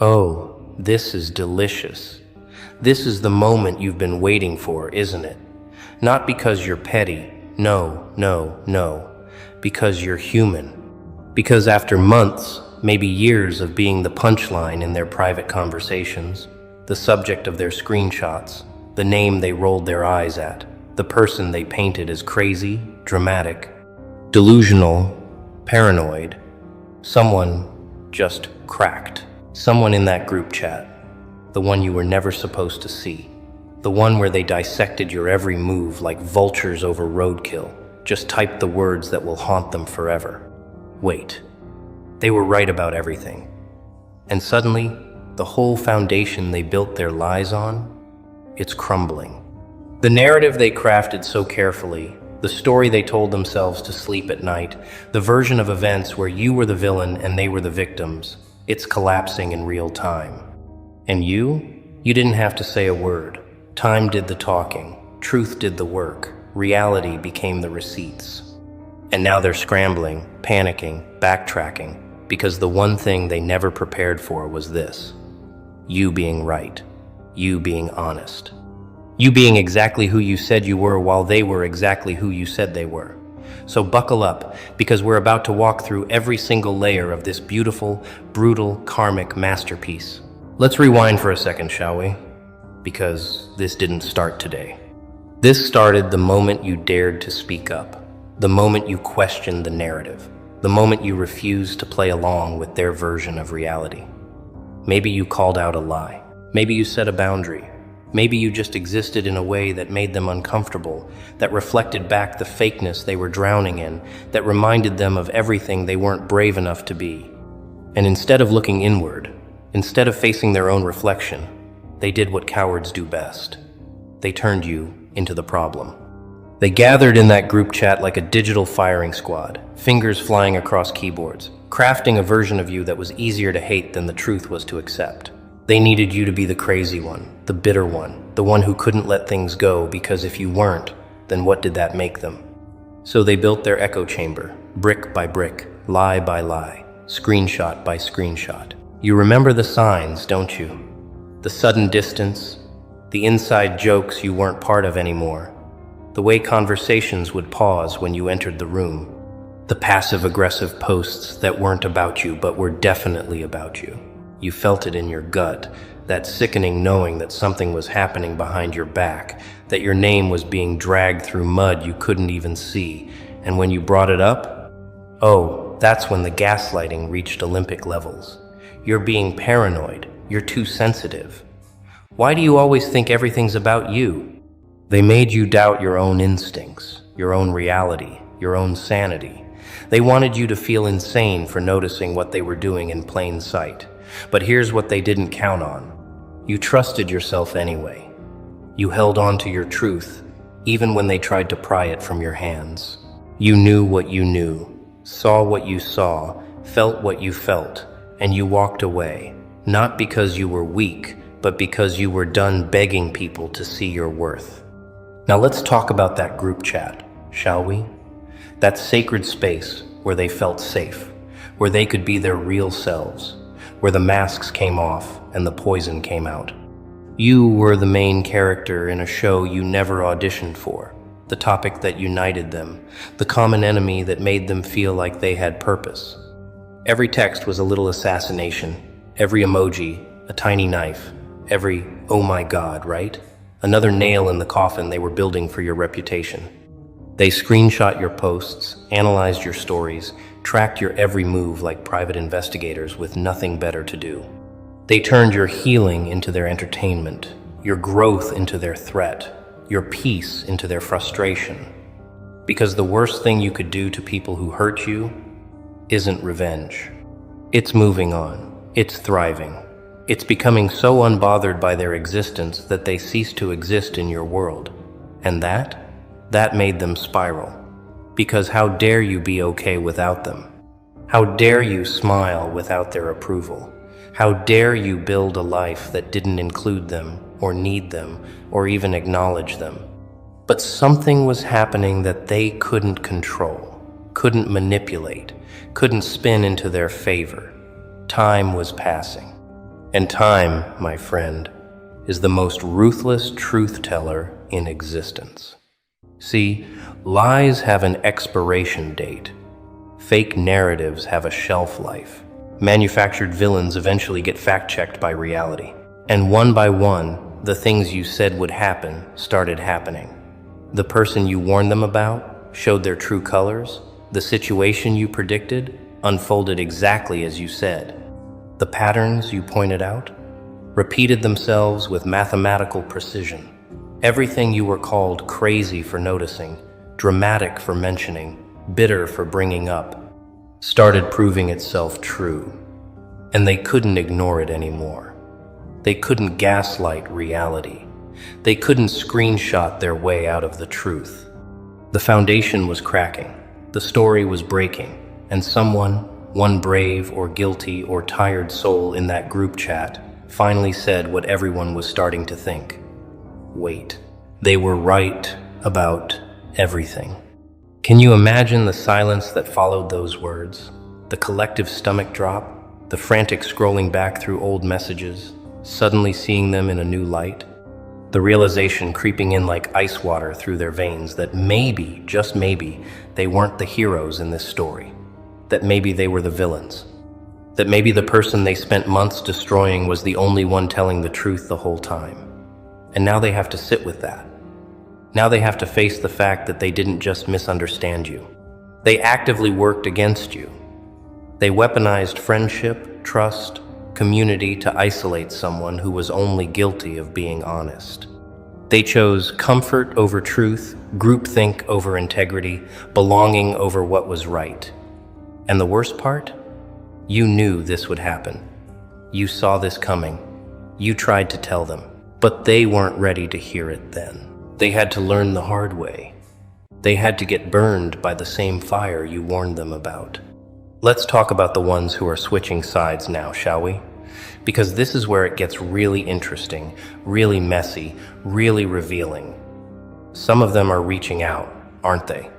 Oh, this is delicious. This is the moment you've been waiting for, isn't it? Not because you're petty. No, no, no. Because you're human. Because after months, maybe years of being the punchline in their private conversations, the subject of their screenshots, the name they rolled their eyes at, the person they painted as crazy, dramatic, delusional, paranoid, someone just cracked. Someone in that group chat, the one you were never supposed to see, the one where they dissected your every move like vultures over roadkill, just typed the words that will haunt them forever. Wait, they were right about everything. And suddenly, the whole foundation they built their lies on, it's crumbling. The narrative they crafted so carefully, the story they told themselves to sleep at night, the version of events where you were the villain and they were the victims, it's collapsing in real time. And you didn't have to say a word. Time did the talking, truth did the work, reality became the receipts. And now they're scrambling, panicking, backtracking, because the one thing they never prepared for was this: you being right, you being honest, you being exactly who you said you were while they were exactly who you said they were. So buckle up, because we're about to walk through every single layer of this beautiful, brutal, karmic masterpiece. Let's rewind for a second, shall we? Because this didn't start today. This started the moment you dared to speak up, the moment you questioned the narrative, the moment you refused to play along with their version of reality. Maybe you called out a lie. Maybe you set a boundary. Maybe you just existed in a way that made them uncomfortable, that reflected back the fakeness they were drowning in, that reminded them of everything they weren't brave enough to be. And instead of looking inward, instead of facing their own reflection, they did what cowards do best. They turned you into the problem. They gathered in that group chat like a digital firing squad, fingers flying across keyboards, crafting a version of you that was easier to hate than the truth was to accept. They needed you to be the crazy one, the bitter one, the one who couldn't let things go, because if you weren't, then what did that make them? So they built their echo chamber, brick by brick, lie by lie, screenshot by screenshot. You remember the signs, don't you? The sudden distance, the inside jokes you weren't part of anymore, the way conversations would pause when you entered the room, the passive-aggressive posts that weren't about you but were definitely about you. You felt it in your gut, that sickening knowing that something was happening behind your back, that your name was being dragged through mud you couldn't even see. And when you brought it up, oh, that's when the gaslighting reached Olympic levels. You're being paranoid. You're too sensitive. Why do you always think everything's about you? They made you doubt your own instincts, your own reality, your own sanity. They wanted you to feel insane for noticing what they were doing in plain sight. But here's what they didn't count on. You trusted yourself anyway. You held on to your truth, even when they tried to pry it from your hands. You knew what you knew, saw what you saw, felt what you felt, and you walked away, not because you were weak, but because you were done begging people to see your worth. Now let's talk about that group chat, shall we? That sacred space where they felt safe, where they could be their real selves, where the masks came off and the poison came out. You were the main character in a show you never auditioned for, the topic that united them, the common enemy that made them feel like they had purpose. Every text was a little assassination, every emoji a tiny knife, every "oh my God," right? Another nail in the coffin they were building for your reputation. They screenshot your posts, analyzed your stories, tracked your every move like private investigators with nothing better to do. They turned your healing into their entertainment, your growth into their threat, your peace into their frustration. Because the worst thing you could do to people who hurt you isn't revenge. It's moving on. It's thriving. It's becoming so unbothered by their existence that they cease to exist in your world. And that made them spiral. Because how dare you be okay without them? How dare you smile without their approval? How dare you build a life that didn't include them, or need them, or even acknowledge them? But something was happening that they couldn't control, couldn't manipulate, couldn't spin into their favor. Time was passing. And time, my friend, is the most ruthless truth teller in existence. See, lies have an expiration date. Fake narratives have a shelf life. Manufactured villains eventually get fact-checked by reality. And one by one, the things you said would happen started happening. The person you warned them about showed their true colors. The situation you predicted unfolded exactly as you said. The patterns you pointed out repeated themselves with mathematical precision. Everything you were called crazy for noticing, dramatic for mentioning, bitter for bringing up, started proving itself true. And they couldn't ignore it anymore. They couldn't gaslight reality. They couldn't screenshot their way out of the truth. The foundation was cracking. The story was breaking. And someone, one brave or guilty or tired soul in that group chat, finally said what everyone was starting to think. Wait, they were right about everything. Can you imagine the silence that followed those words? The collective stomach drop, the frantic scrolling back through old messages, suddenly seeing them in a new light, the realization creeping in like ice water through their veins that maybe, just maybe, they weren't the heroes in this story, that maybe they were the villains, that maybe the person they spent months destroying was the only one telling the truth the whole time. And now they have to sit with that. Now they have to face the fact that they didn't just misunderstand you. They actively worked against you. They weaponized friendship, trust, community to isolate someone who was only guilty of being honest. They chose comfort over truth, groupthink over integrity, belonging over what was right. And the worst part? You knew this would happen. You saw this coming. You tried to tell them, but they weren't ready to hear it then. They had to learn the hard way. They had to get burned by the same fire you warned them about. Let's talk about the ones who are switching sides now, shall we? Because this is where it gets really interesting, really messy, really revealing. Some of them are reaching out, aren't they?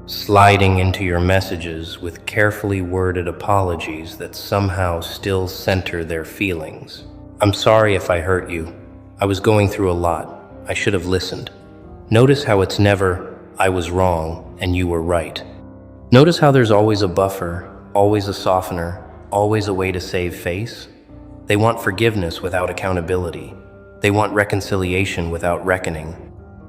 Sliding into your messages with carefully worded apologies that somehow still center their feelings. I'm sorry if I hurt you. I was going through a lot. I should have listened. Notice how it's never, I was wrong and you were right. Notice how there's always a buffer, always a softener, always a way to save face. They want forgiveness without accountability. They want reconciliation without reckoning.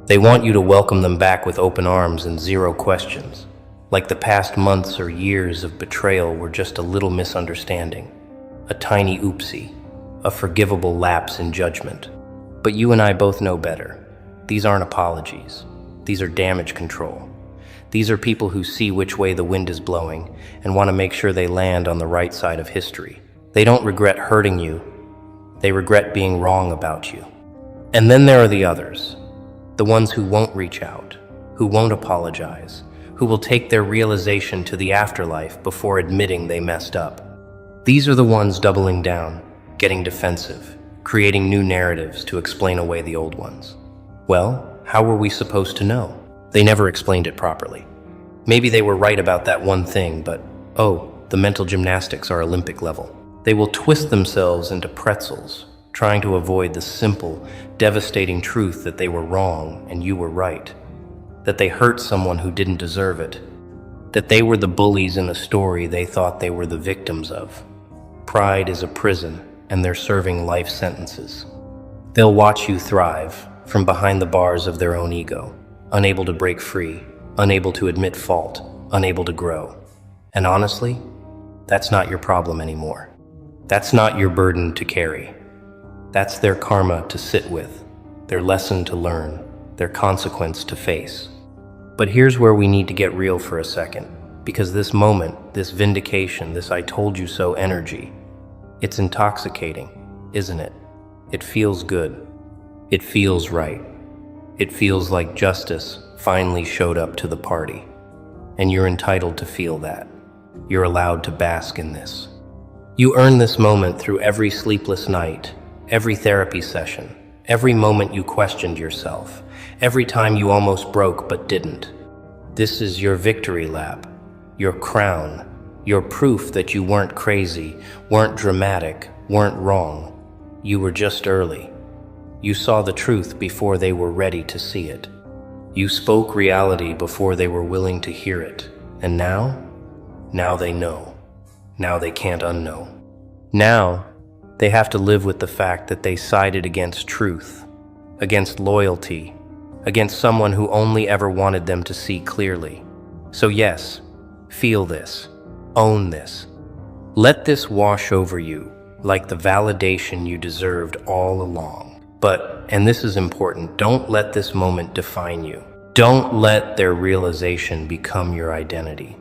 They want you to welcome them back with open arms and zero questions, like the past months or years of betrayal were just a little misunderstanding, a tiny oopsie, a forgivable lapse in judgment. But you and I both know better. These aren't apologies. These are damage control. These are people who see which way the wind is blowing and want to make sure they land on the right side of history. They don't regret hurting you. They regret being wrong about you. And then there are the others, the ones who won't reach out, who won't apologize, who will take their realization to the afterlife before admitting they messed up. These are the ones doubling down, getting defensive, creating new narratives to explain away the old ones. Well, how were we supposed to know? They never explained it properly. Maybe they were right about that one thing, but oh, the mental gymnastics are Olympic level. They will twist themselves into pretzels, trying to avoid the simple, devastating truth that they were wrong and you were right, that they hurt someone who didn't deserve it, that they were the bullies in a story they thought they were the victims of. Pride is a prison, and they're serving life sentences. They'll watch you thrive from behind the bars of their own ego, unable to break free, unable to admit fault, unable to grow. And honestly, that's not your problem anymore. That's not your burden to carry. That's their karma to sit with, their lesson to learn, their consequence to face. But here's where we need to get real for a second, because this moment, this vindication, this I told you so energy, it's intoxicating, isn't it? It feels good. It feels right. It feels like justice finally showed up to the party. And you're entitled to feel that. You're allowed to bask in this. You earn this moment through every sleepless night, every therapy session, every moment you questioned yourself, every time you almost broke but didn't. This is your victory lap, your crown, your proof that you weren't crazy, weren't dramatic, weren't wrong. You were just early. You saw the truth before they were ready to see it. You spoke reality before they were willing to hear it. And now? Now they know. Now they can't unknow. Now, they have to live with the fact that they sided against truth, against loyalty, against someone who only ever wanted them to see clearly. So yes, feel this, own this. Let this wash over you like the validation you deserved all along. But, and this is important, don't let this moment define you. Don't let their realization become your identity.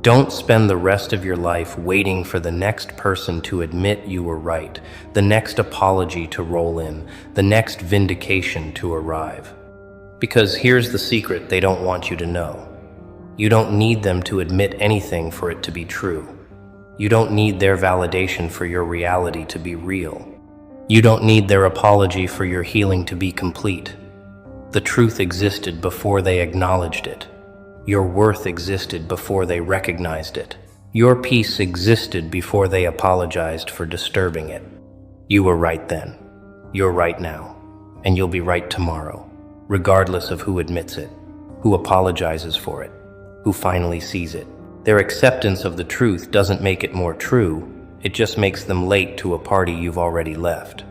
Don't spend the rest of your life waiting for the next person to admit you were right, the next apology to roll in, the next vindication to arrive. Because here's the secret they don't want you to know. You don't need them to admit anything for it to be true. You don't need their validation for your reality to be real. You don't need their apology for your healing to be complete. The truth existed before they acknowledged it. Your worth existed before they recognized it. Your peace existed before they apologized for disturbing it. You were right then. You're right now. And you'll be right tomorrow, regardless of who admits it, who apologizes for it, who finally sees it. Their acceptance of the truth doesn't make it more true. It just makes them late to a party you've already left.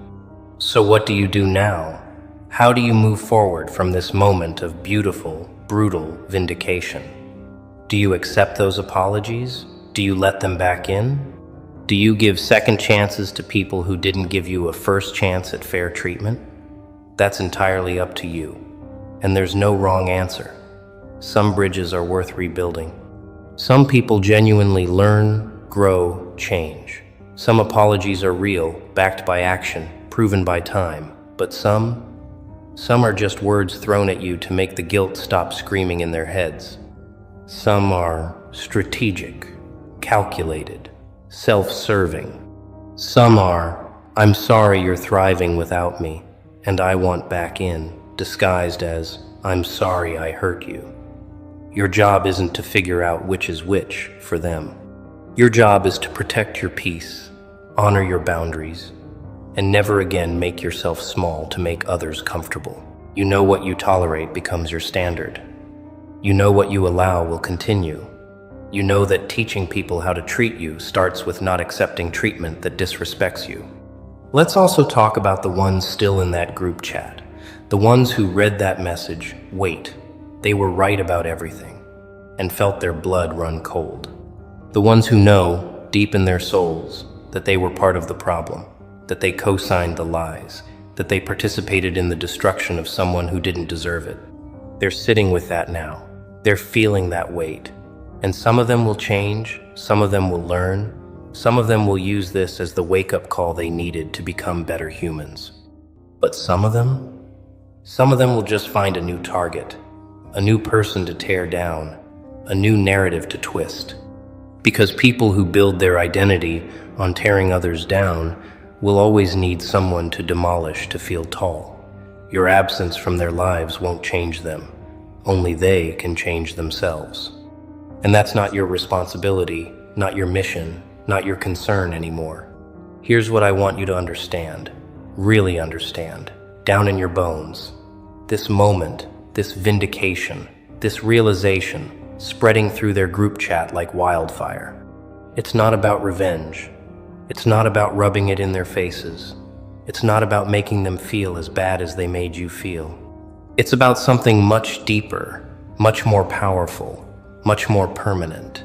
So what do you do now? How do you move forward from this moment of beautiful, brutal vindication? Do you accept those apologies? Do you let them back in? Do you give second chances to people who didn't give you a first chance at fair treatment? That's entirely up to you. And there's no wrong answer. Some bridges are worth rebuilding. Some people genuinely learn, grow, change. Some apologies are real, backed by action, proven by time. But some are just words thrown at you to make the guilt stop screaming in their heads. Some are strategic, calculated, self-serving. Some are, I'm sorry you're thriving without me, and I want back in, disguised as, I'm sorry I hurt you. Your job isn't to figure out which is which for them. Your job is to protect your peace, honor your boundaries, and never again make yourself small to make others comfortable. You know what you tolerate becomes your standard. You know what you allow will continue. You know that teaching people how to treat you starts with not accepting treatment that disrespects you. Let's also talk about the ones still in that group chat. The ones who read that message, wait, they were right about everything, and felt their blood run cold. The ones who know, deep in their souls, that they were part of the problem, that they co-signed the lies, that they participated in the destruction of someone who didn't deserve it. They're sitting with that now. They're feeling that weight. And some of them will change, some of them will learn, some of them will use this as the wake-up call they needed to become better humans. But some of them will just find a new target, a new person to tear down, a new narrative to twist. Because people who build their identity on tearing others down will always need someone to demolish to feel tall. Your absence from their lives won't change them. Only they can change themselves. And that's not your responsibility, not your mission, not your concern anymore. Here's what I want you to understand, really understand, down in your bones. This moment, this vindication, this realization, spreading through their group chat like wildfire. It's not about revenge. It's not about rubbing it in their faces. It's not about making them feel as bad as they made you feel. It's about something much deeper, much more powerful, much more permanent.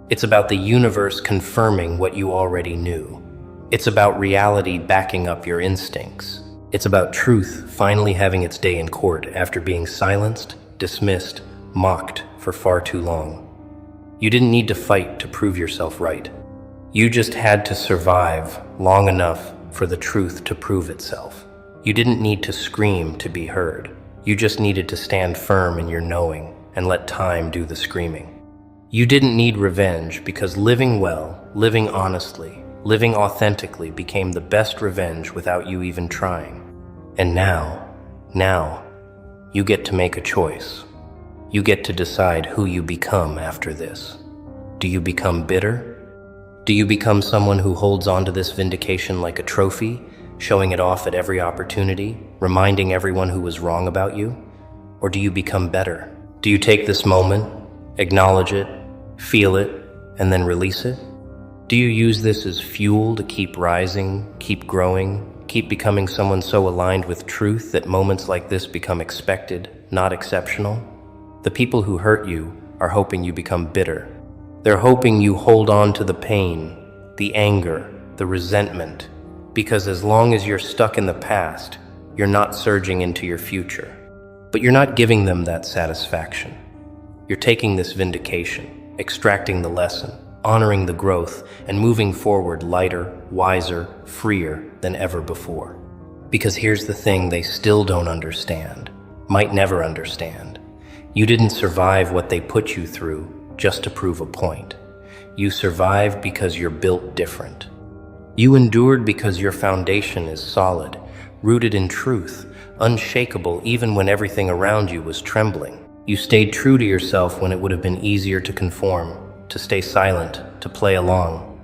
It's about the universe confirming what you already knew. It's about reality backing up your instincts. It's about truth finally having its day in court after being silenced, dismissed, mocked for far too long. You didn't need to fight to prove yourself right. You just had to survive long enough for the truth to prove itself. You didn't need to scream to be heard. You just needed to stand firm in your knowing and let time do the screaming. You didn't need revenge because living well, living honestly, living authentically became the best revenge without you even trying. And now, you get to make a choice. You get to decide who you become after this. Do you become bitter? Do you become someone who holds on to this vindication like a trophy, Showing it off at every opportunity, reminding everyone who was wrong about you? Or do you become better? Do you take this moment, acknowledge it, feel it, and then release it? Do you use this as fuel to keep rising, keep growing, keep becoming someone so aligned with truth that moments like this become expected, not exceptional? The people who hurt you are hoping you become bitter. They're hoping you hold on to the pain, the anger, the resentment, because as long as you're stuck in the past, you're not surging into your future. But you're not giving them that satisfaction. You're taking this vindication, extracting the lesson, honoring the growth, and moving forward lighter, wiser, freer than ever before. Because here's the thing they still don't understand, might never understand. You didn't survive what they put you through just to prove a point. You survived because you're built different. You endured because your foundation is solid, rooted in truth, unshakable even when everything around you was trembling. You stayed true to yourself when it would have been easier to conform, to stay silent, to play along.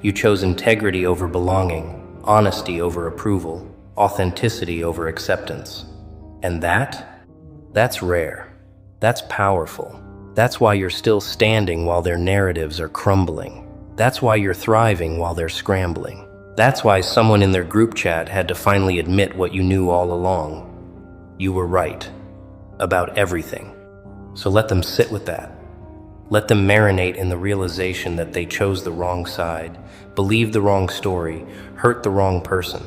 You chose integrity over belonging, honesty over approval, authenticity over acceptance. And that's rare. That's powerful. That's why you're still standing while their narratives are crumbling. That's why you're thriving while they're scrambling. That's why someone in their group chat had to finally admit what you knew all along. You were right about everything. So let them sit with that. Let them marinate in the realization that they chose the wrong side, believed the wrong story, hurt the wrong person.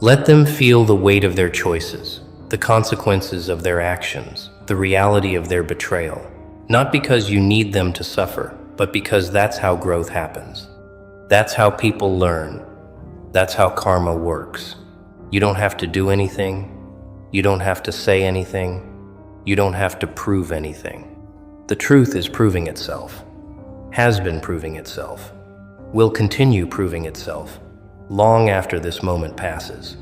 Let them feel the weight of their choices, the consequences of their actions, the reality of their betrayal. Not because you need them to suffer, but because that's how growth happens. That's how people learn. That's how karma works. You don't have to do anything. You don't have to say anything. You don't have to prove anything. The truth is proving itself, has been proving itself, will continue proving itself long after this moment passes.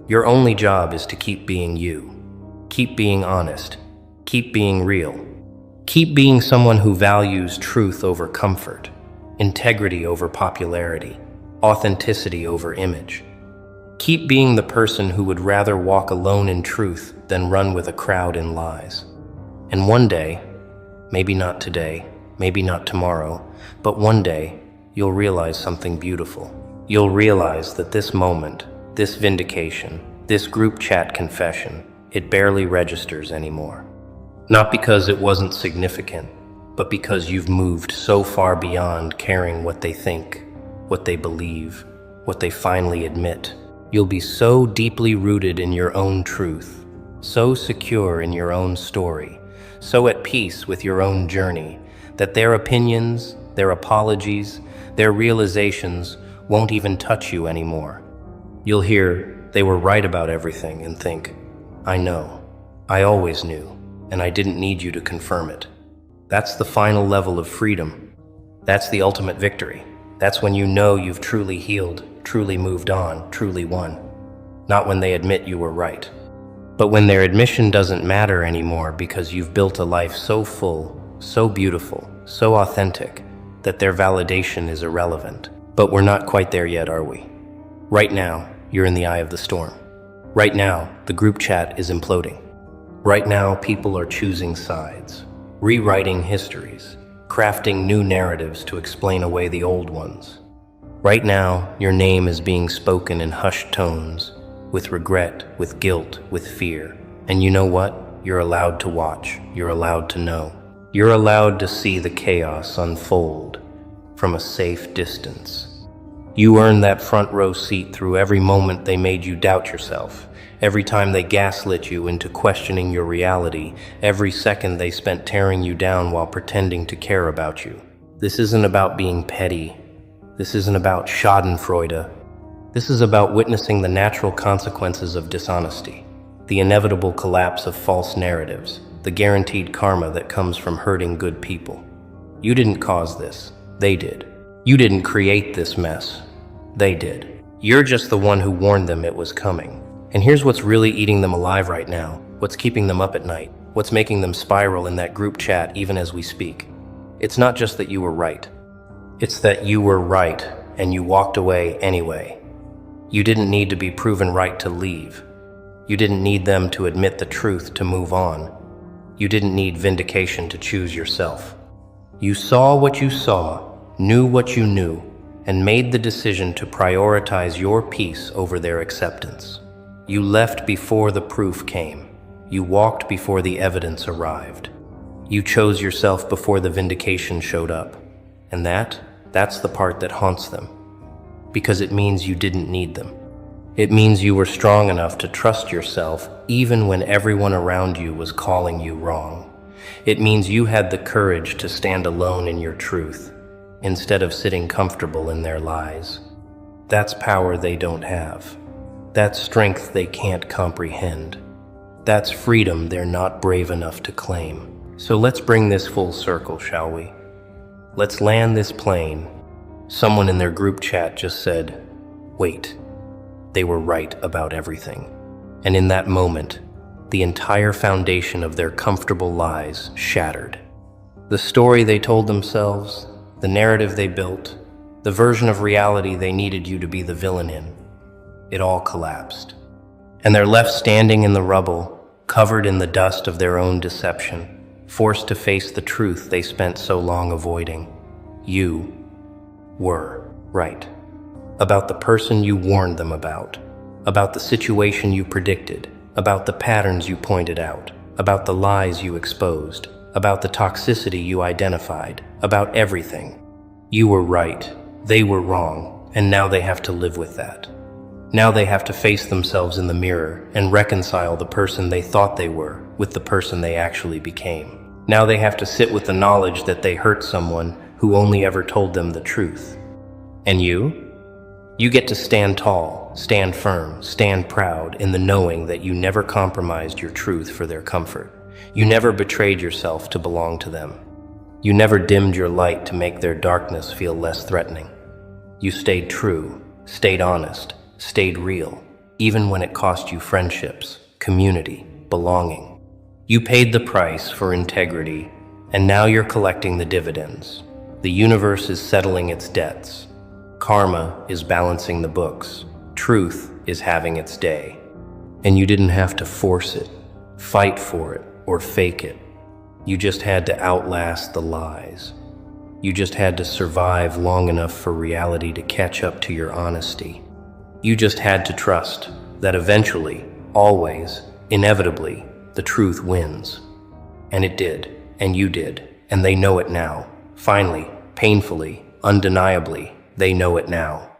Your only job is to keep being you. Keep being honest. Keep being real. Keep being someone who values truth over comfort, integrity over popularity, authenticity over image. Keep being the person who would rather walk alone in truth than run with a crowd in lies. And one day, maybe not today, maybe not tomorrow, but one day, you'll realize something beautiful. You'll realize that this moment, this vindication, this group chat confession, it barely registers anymore. Not because it wasn't significant, but because you've moved so far beyond caring what they think, what they believe, what they finally admit. You'll be so deeply rooted in your own truth, so secure in your own story, so at peace with your own journey, that their opinions, their apologies, their realizations won't even touch you anymore. You'll hear, they were right about everything, and think, I know, I always knew. And I didn't need you to confirm it. That's the final level of freedom. That's the ultimate victory. That's when you know you've truly healed, truly moved on, truly won. Not when they admit you were right, but when their admission doesn't matter anymore because you've built a life so full, so beautiful, so authentic that their validation is irrelevant. But we're not quite there yet, are we? Right now, you're in the eye of the storm. Right now, the group chat is imploding. Right now, people are choosing sides, rewriting histories, crafting new narratives to explain away the old ones. Right now, your name is being spoken in hushed tones, with regret, with guilt, with fear. And you know what? You're allowed to watch. You're allowed to know. You're allowed to see the chaos unfold from a safe distance. You earned that front row seat through every moment they made you doubt yourself. Every time they gaslit you into questioning your reality, every second they spent tearing you down while pretending to care about you. This isn't about being petty. This isn't about schadenfreude. This is about witnessing the natural consequences of dishonesty, the inevitable collapse of false narratives, the guaranteed karma that comes from hurting good people. You didn't cause this. They did. You didn't create this mess. They did. You're just the one who warned them it was coming. And here's what's really eating them alive right now, what's keeping them up at night, what's making them spiral in that group chat even as we speak. It's not just that you were right. It's that you were right and you walked away anyway. You didn't need to be proven right to leave. You didn't need them to admit the truth to move on. You didn't need vindication to choose yourself. You saw what you saw, knew what you knew, and made the decision to prioritize your peace over their acceptance. You left before the proof came. You walked before the evidence arrived. You chose yourself before the vindication showed up. And that's the part that haunts them. Because it means you didn't need them. It means you were strong enough to trust yourself even when everyone around you was calling you wrong. It means you had the courage to stand alone in your truth, instead of sitting comfortable in their lies. That's power they don't have. That's strength they can't comprehend. That's freedom they're not brave enough to claim. So let's bring this full circle, shall we? Let's land this plane. Someone in their group chat just said, "Wait, they were right about everything." And in that moment, the entire foundation of their comfortable lies shattered. The story they told themselves, the narrative they built, the version of reality they needed you to be the villain in, it all collapsed. And they're left standing in the rubble, covered in the dust of their own deception, forced to face the truth they spent so long avoiding. You were right. About the person you warned them about the situation you predicted, about the patterns you pointed out, about the lies you exposed, about the toxicity you identified, about everything. You were right, they were wrong, and now they have to live with that. Now they have to face themselves in the mirror and reconcile the person they thought they were with the person they actually became. Now they have to sit with the knowledge that they hurt someone who only ever told them the truth. And you? You get to stand tall, stand firm, stand proud in the knowing that you never compromised your truth for their comfort. You never betrayed yourself to belong to them. You never dimmed your light to make their darkness feel less threatening. You stayed true, stayed honest, stayed real, even when it cost you friendships, community, belonging. You paid the price for integrity, and now you're collecting the dividends. The universe is settling its debts. Karma is balancing the books. Truth is having its day. And you didn't have to force it, fight for it, or fake it. You just had to outlast the lies. You just had to survive long enough for reality to catch up to your honesty. You just had to trust that eventually, always, inevitably, the truth wins. And it did, and you did, and they know it now. Finally, painfully, undeniably, they know it now.